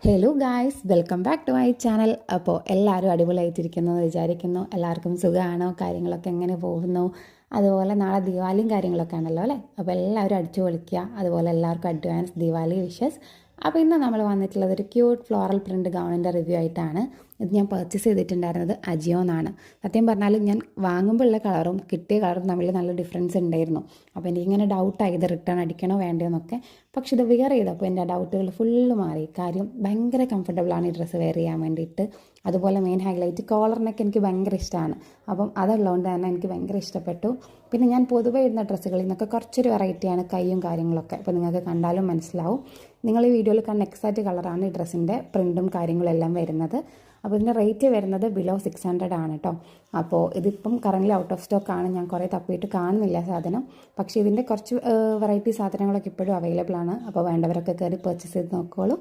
Hello guys, welcome back to my channel. അപ്പോൾ എല്ലാവരും അടിപൊളിയായിട്ടിരിക്കുന്നു എന്ന് വിചാരിക്കുന്നു. എല്ലാവർക്കും സുഖമാണോ, കാര്യങ്ങളൊക്കെ എങ്ങനെ പോകുന്നു? അതുപോലെ നാളെ ദിവാലിയും കാര്യങ്ങളൊക്കെ ആണല്ലോ അല്ലേ. അപ്പോൾ എല്ലാവരും അടിച്ചു പൊളിക്കുക. അതുപോലെ എല്ലാവർക്കും അഡ്വാൻസ് ദിവാലി വിഷസ്. അപ്പോൾ ഇന്ന് നമ്മൾ വന്നിട്ടുള്ളത് ഒരു ക്യൂട്ട് ഫ്ലോറൽ പ്രിൻറ്റ് ഗൗണിൻ്റെ റിവ്യൂ ആയിട്ടാണ്. ഇത് ഞാൻ പർച്ചേസ് ചെയ്തിട്ടുണ്ടായിരുന്നത് അജിയോന്നാണ്. സത്യം പറഞ്ഞാൽ ഞാൻ വാങ്ങുമ്പോൾ ഉള്ള കളറും കിട്ടിയ കളറും തമ്മിൽ നല്ല ഡിഫറൻസ് ഉണ്ടായിരുന്നു. അപ്പോൾ എനിക്കിങ്ങനെ ഡൗട്ടായി ഇത് റിട്ടേൺ അടിക്കണോ വേണ്ടയോ എന്നൊക്കെ. പക്ഷെ ഇത് വെയർ ചെയ്തപ്പോൾ എൻ്റെ ഡൗട്ടുകൾ ഫുള്ള് മാറി. കാര്യം ഭയങ്കര കംഫർട്ടബിളാണ് ഈ ഡ്രസ്സ് വെയർ ചെയ്യാൻ വേണ്ടിയിട്ട്. അതുപോലെ മെയിൻ ഹൈലൈറ്റ് കോളറിനൊക്കെ എനിക്ക് ഭയങ്കര ഇഷ്ടമാണ്. അപ്പം അതുള്ളതുകൊണ്ട് തന്നെ എനിക്ക് ഭയങ്കര ഇഷ്ടപ്പെട്ടു. പിന്നെ ഞാൻ പൊതുവേ ഇടുന്ന ഡ്രസ്സുകളിൽ നിന്നൊക്കെ കുറച്ചൊരു വെറൈറ്റിയാണ് കൈയും കാര്യങ്ങളൊക്കെ. അപ്പോൾ നിങ്ങൾക്ക് കണ്ടാലും മനസ്സിലാവും. നിങ്ങൾ ഈ വീഡിയോയിൽ കണ്ട എക്സാക്റ്റ് കളറാണ് ഈ ഡ്രസ്സിൻ്റെ പ്രിൻറ്റും കാര്യങ്ങളെല്ലാം വരുന്നത്. അപ്പോൾ ഇതിൻ്റെ റേറ്റ് വരുന്നത് ബിലോ 600 ആണ് കേട്ടോ. അപ്പോൾ ഇതിപ്പം കറൻ്റ് ഔട്ട് ഓഫ് സ്റ്റോക്ക് ആണ്. ഞാൻ കുറേ തപ്പിയിട്ട് കാണുന്നില്ല സാധനം. പക്ഷേ ഇതിൻ്റെ കുറച്ച് വെറൈറ്റി സാധനങ്ങളൊക്കെ ഇപ്പോഴും അവൈലബിൾ ആണ്. അപ്പോൾ വേണ്ടവരൊക്കെ കയറി പർച്ചേസ് ചെയ്ത് നോക്കുകയുള്ളൂ.